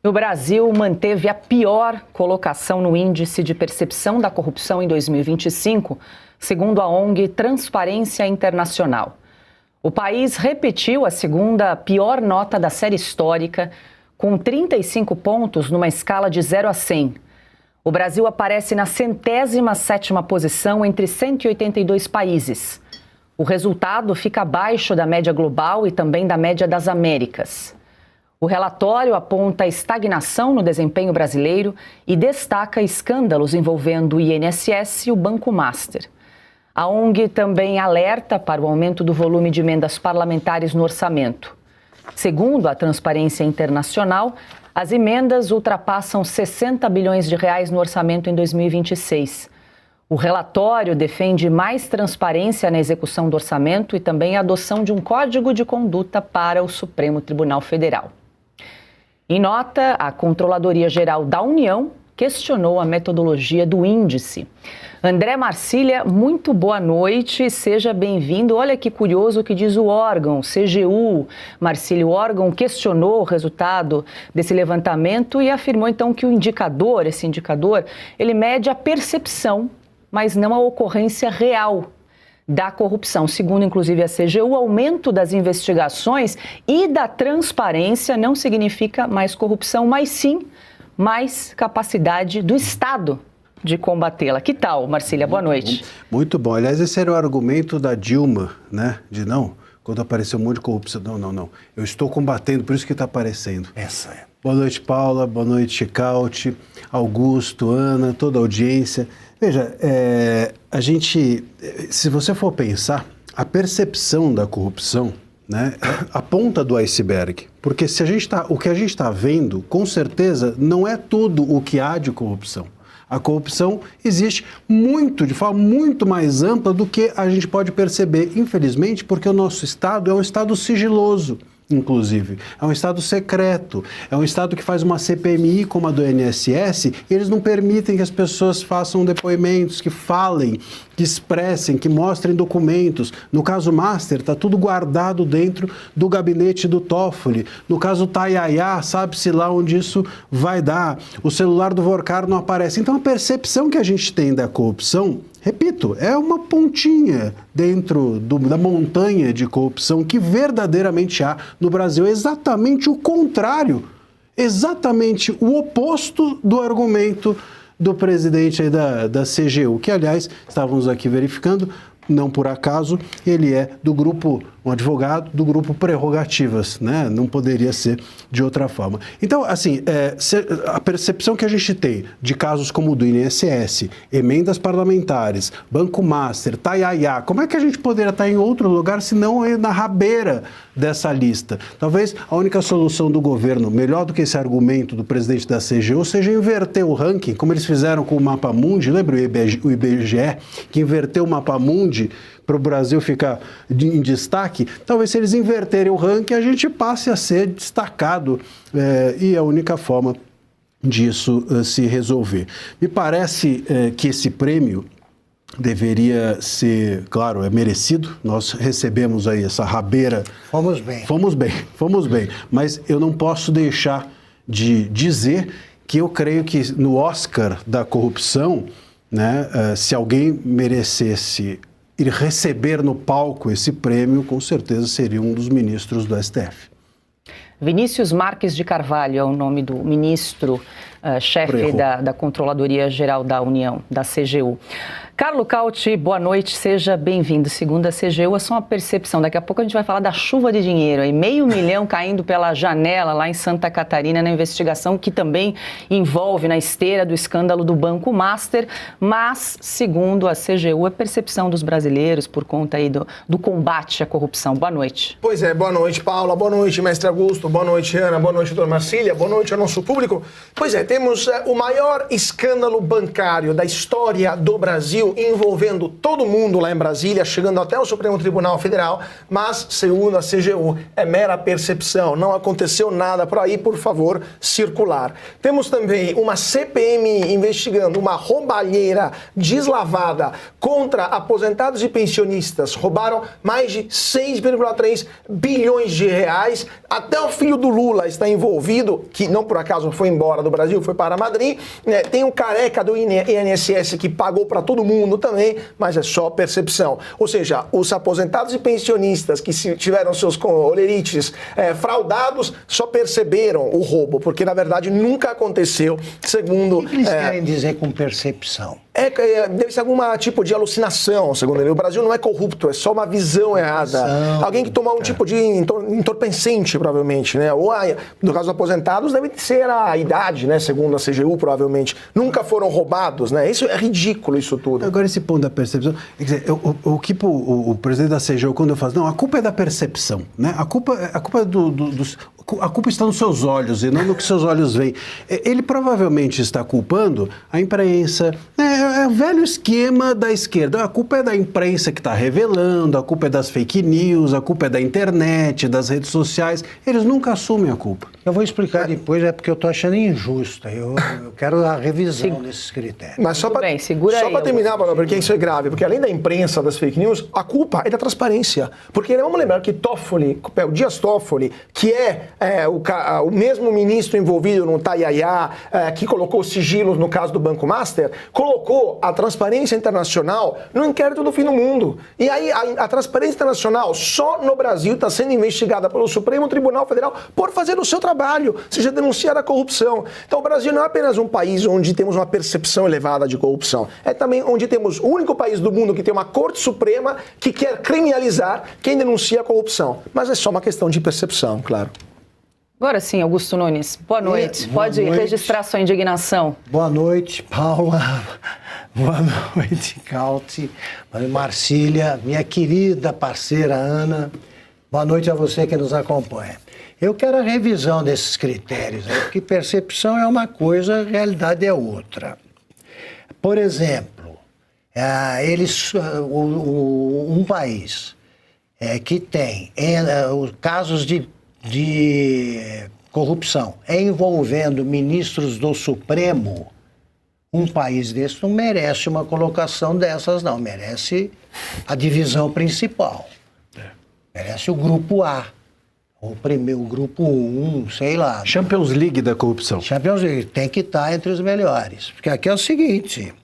O Brasil manteve a pior colocação no Índice de Percepção da Corrupção em 2025, segundo a ONG Transparência Internacional. O país repetiu a segunda pior nota da série histórica, com 35 pontos numa escala de 0 a 100. O Brasil aparece na 107ª posição entre 182 países. O resultado fica abaixo da média global e também da média das Américas. O relatório aponta estagnação no desempenho brasileiro e destaca escândalos envolvendo o INSS e o Banco Master. A ONG também alerta para o aumento do volume de emendas parlamentares no orçamento. Segundo a Transparência Internacional, as emendas ultrapassam 60 bilhões de reais no orçamento em 2026. O relatório defende mais transparência na execução do orçamento e também a adoção de um código de conduta para o Supremo Tribunal Federal. Em nota, a Controladoria Geral da União questionou a metodologia do índice. André Marcília, muito boa noite, seja bem-vindo. Olha que curioso o que diz o órgão, CGU. Marcília, o órgão questionou o resultado desse levantamento e afirmou então que esse indicador, ele mede a percepção, mas não a ocorrência real da corrupção. Segundo, inclusive, a CGU, o aumento das investigações e da transparência não significa mais corrupção, mas sim mais capacidade do Estado de combatê-la. Que tal, Marcília? Boa noite. Muito bom. Aliás, esse era o argumento da Dilma, né? De não, quando apareceu um monte de corrupção. Não. Eu estou combatendo, por isso que está aparecendo. Essa é. Boa noite, Paula. Boa noite, Chicaute, Augusto, Ana, toda a audiência. Veja, se você for pensar, a percepção da corrupção, né, é a ponta do iceberg. Porque o que a gente está vendo, com certeza, não é tudo o que há de corrupção. A corrupção existe de forma muito mais ampla do que a gente pode perceber, infelizmente, porque o nosso Estado é um Estado sigiloso, inclusive. É um Estado secreto, é um Estado que faz uma CPMI como a do INSS e eles não permitem que as pessoas façam depoimentos, que falem, que expressem, que mostrem documentos. No caso Master, está tudo guardado dentro do gabinete do Toffoli. No caso Tayaya, sabe-se lá onde isso vai dar. O celular do Vorcar não aparece. Então a percepção que a gente tem da corrupção, repito, é uma pontinha dentro da montanha de corrupção que verdadeiramente há no Brasil. É exatamente o contrário, exatamente o oposto do argumento do presidente aí da CGU, que, aliás, estávamos aqui verificando, não por acaso, ele é do grupo, um advogado do grupo Prerrogativas, né? Não poderia ser de outra forma. Então, assim, a percepção que a gente tem de casos como o do INSS, emendas parlamentares, Banco Master, Tayaya, como é que a gente poderia estar em outro lugar se não na rabeira dessa lista? Talvez a única solução do governo, melhor do que esse argumento do presidente da CGU, seja inverter o ranking, como eles fizeram com o Mapa Mundi. Lembra o IBGE, que inverteu o Mapa Mundi para o Brasil ficar em destaque? Talvez, se eles inverterem o ranking, a gente passe a ser destacado, e é a única forma disso se resolver. Me parece que esse prêmio deveria ser, claro, é merecido. Nós recebemos aí essa rabeira. Fomos bem. Fomos bem. Mas eu não posso deixar de dizer que eu creio que no Oscar da corrupção, né, se alguém merecesse ir receber no palco esse prêmio, com certeza seria um dos ministros do STF. Vinícius Marques de Carvalho é o nome do ministro, chefe da Controladoria Geral da União, da CGU. Carlo Cauti, boa noite, seja bem-vindo. Segundo a CGU, é só uma percepção. Daqui a pouco a gente vai falar da chuva de dinheiro, aí, 500 milhões caindo pela janela lá em Santa Catarina, na investigação que também envolve na esteira do escândalo do Banco Master, mas, segundo a CGU, é percepção dos brasileiros por conta aí do combate à corrupção. Boa noite. Pois é, boa noite, Paula, boa noite, mestre Augusto, boa noite, Ana, boa noite, doutora Marcília, boa noite ao nosso público. Pois é, temos o maior escândalo bancário da história do Brasil Brasil, envolvendo todo mundo lá em Brasília, chegando até o Supremo Tribunal Federal, mas, segundo a CGU, é mera percepção. Não aconteceu nada por aí, por favor, circular. Temos também uma CPMI investigando uma roubalheira deslavada contra aposentados e pensionistas. Roubaram mais de 6,3 bilhões de reais. Até o filho do Lula está envolvido, que não por acaso foi embora do Brasil, foi para Madrid. Tem um careca do INSS que pagou para todo mundo também, mas é só percepção. Ou seja, os aposentados e pensionistas que tiveram seus olerites fraudados só perceberam o roubo, porque na verdade nunca aconteceu, segundo... O que eles querem dizer com percepção? Deve ser algum tipo de alucinação, segundo ele. O Brasil não é corrupto, é só uma visão errada. Alguém que tomou um tipo de entorpecente, provavelmente, né? Ou, no caso dos aposentados, deve ser a idade, né? Segundo a CGU, provavelmente. Nunca foram roubados, né? Isso é ridículo, isso tudo. Agora, esse ponto da percepção... Quer dizer, o presidente da CGU, quando eu falo, não, a culpa é da percepção, né? A culpa a culpa está nos seus olhos e não no que seus olhos veem. Ele provavelmente está culpando a imprensa. É o velho esquema da esquerda. A culpa é da imprensa que está revelando, a culpa é das fake news, a culpa é da internet, das redes sociais. Eles nunca assumem a culpa. Eu vou explicar depois, é porque eu estou achando injusto. Eu quero a revisão desses critérios. Mas só para terminar, porque isso é grave, porque além da imprensa, das fake news, a culpa é da transparência. Porque vamos lembrar que o Dias Toffoli, que é o mesmo ministro envolvido no Taiaiá, que colocou sigilos no caso do Banco Master, colocou a transparência internacional no inquérito do fim do mundo. E aí a transparência internacional só no Brasil está sendo investigada pelo Supremo Tribunal Federal por fazer o seu trabalho, seja denunciar a corrupção. Então o Brasil não é apenas um país onde temos uma percepção elevada de corrupção, é também onde temos o único país do mundo que tem uma Corte Suprema que quer criminalizar quem denuncia a corrupção. Mas é só uma questão de percepção, claro. Agora sim, Augusto Nunes, boa noite. Pode registrar sua indignação. Boa noite, Paula. Boa noite, Cauti. Marcília, minha querida parceira Ana. Boa noite a você que nos acompanha. Eu quero a revisão desses critérios, porque percepção é uma coisa, realidade é outra. Por exemplo, um país que tem casos de corrupção envolvendo ministros do Supremo, um país desse não merece uma colocação dessas, não. Merece a divisão principal. Merece o grupo A. O grupo 1, sei lá. Champions League da corrupção. Champions League tem que estar entre os melhores. Porque aqui é o seguinte,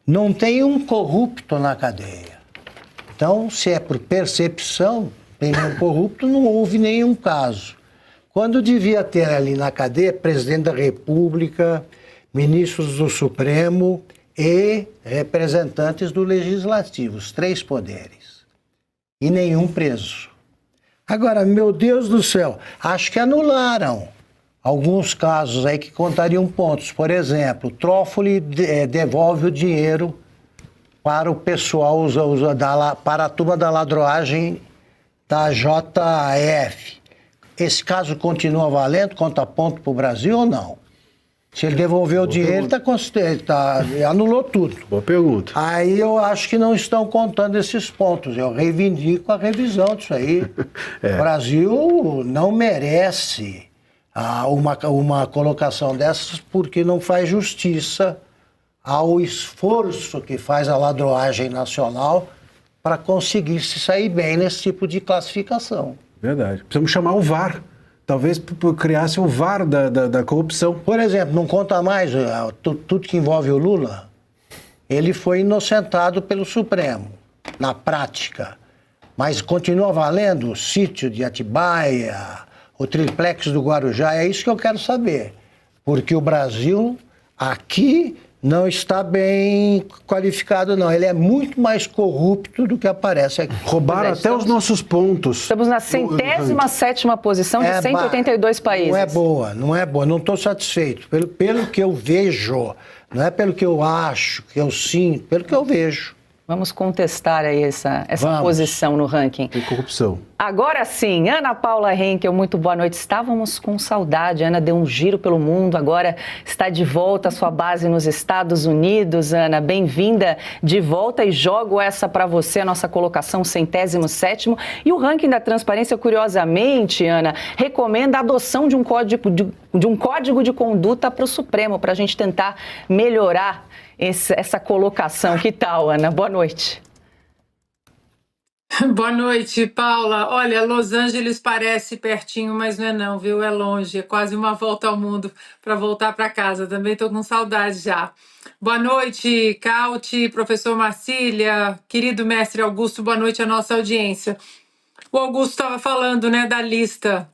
não tem um corrupto na cadeia. Então, se é por percepção, tem nenhum corrupto, não houve nenhum caso. Quando devia ter ali na cadeia, presidente da República, ministros do Supremo e representantes do Legislativo, os 3 poderes. E nenhum preso. Agora, meu Deus do céu, acho que anularam alguns casos aí que contariam pontos. Por exemplo, Toffoli devolve o dinheiro para o pessoal, para a turma da ladroagem da JF. Esse caso continua valendo, conta ponto para o Brasil ou não? Se ele devolveu o dinheiro, anulou tudo. Boa pergunta. Aí eu acho que não estão contando esses pontos. Eu reivindico a revisão disso aí. O Brasil não merece uma colocação dessas porque não faz justiça ao esforço que faz a ladroagem nacional para conseguir se sair bem nesse tipo de classificação. Verdade. Precisamos chamar o VAR. Talvez criasse o VAR da corrupção. Por exemplo, não conta mais tudo que envolve o Lula. Ele foi inocentado pelo Supremo, na prática. Mas continua valendo o sítio de Atibaia, o triplex do Guarujá. É isso que eu quero saber. Porque o Brasil, aqui, não está bem qualificado, não. Ele é muito mais corrupto do que aparece aqui. Roubaram até os nossos pontos. Estamos na 107ª posição de 182 países. Não é boa. Não estou satisfeito. Pelo que eu vejo, não é pelo que eu acho, que eu sinto, pelo que eu vejo. Vamos contestar aí essa posição no ranking. Tem corrupção. Agora sim, Ana Paula Henkel, muito boa noite. Estávamos com saudade. Ana deu um giro pelo mundo, agora está de volta à sua base nos Estados Unidos. Ana, bem-vinda de volta e jogo essa para você, a nossa colocação 107º. E o ranking da transparência, curiosamente, Ana, recomenda a adoção de um código de conduta para o Supremo, para a gente tentar melhorar essa colocação. Que tal, Ana? Boa noite. Boa noite, Paula. Olha, Los Angeles parece pertinho, mas não é não, viu? É longe, é quase uma volta ao mundo para voltar para casa. Também estou com saudade já. Boa noite, Cauti, professor Marcília, querido mestre Augusto, boa noite à nossa audiência. O Augusto estava falando, né, da lista,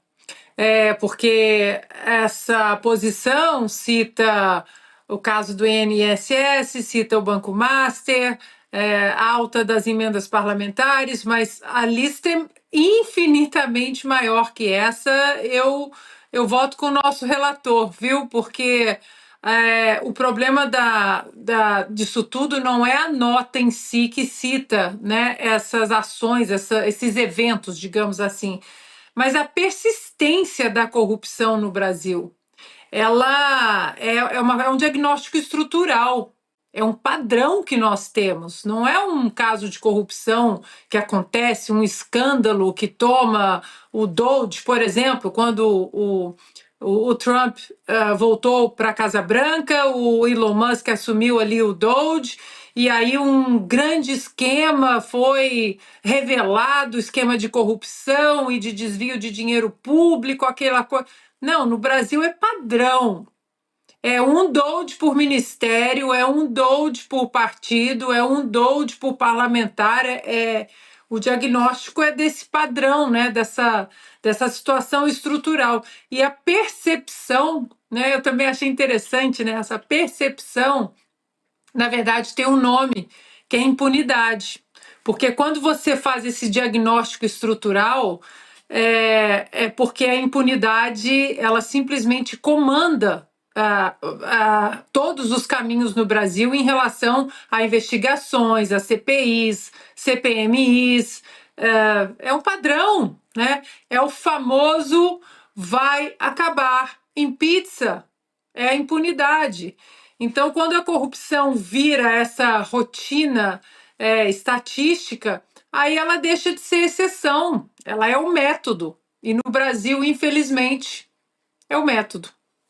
porque essa posição cita o caso do INSS, cita o Banco Master, alta das emendas parlamentares, mas a lista é infinitamente maior que essa. Eu voto com o nosso relator, viu? Porque o problema disso tudo não é a nota em si que cita, né, essas ações, esses eventos, digamos assim, mas a persistência da corrupção no Brasil. Ela é um diagnóstico estrutural, é um padrão que nós temos, não é um caso de corrupção que acontece, um escândalo que toma o Doge, por exemplo, quando o Trump voltou para a Casa Branca, o Elon Musk assumiu ali o Doge, e aí um grande esquema foi revelado, esquema de corrupção e de desvio de dinheiro público, aquela coisa. Não, no Brasil é padrão. É um Doge por ministério, é um Doge por partido, é um Doge por parlamentar. O diagnóstico é desse padrão, né? Dessa situação estrutural. E a percepção, né? Eu também achei interessante, né? Essa percepção, na verdade, tem um nome, que é impunidade. Porque quando você faz esse diagnóstico estrutural, porque a impunidade ela simplesmente comanda todos os caminhos no Brasil em relação a investigações, a CPIs, CPMIs. É um padrão, né? É o famoso vai acabar em pizza, é a impunidade. Então, quando a corrupção vira essa rotina estatística, aí ela deixa de ser exceção, ela é o método. E no Brasil, infelizmente, é o método.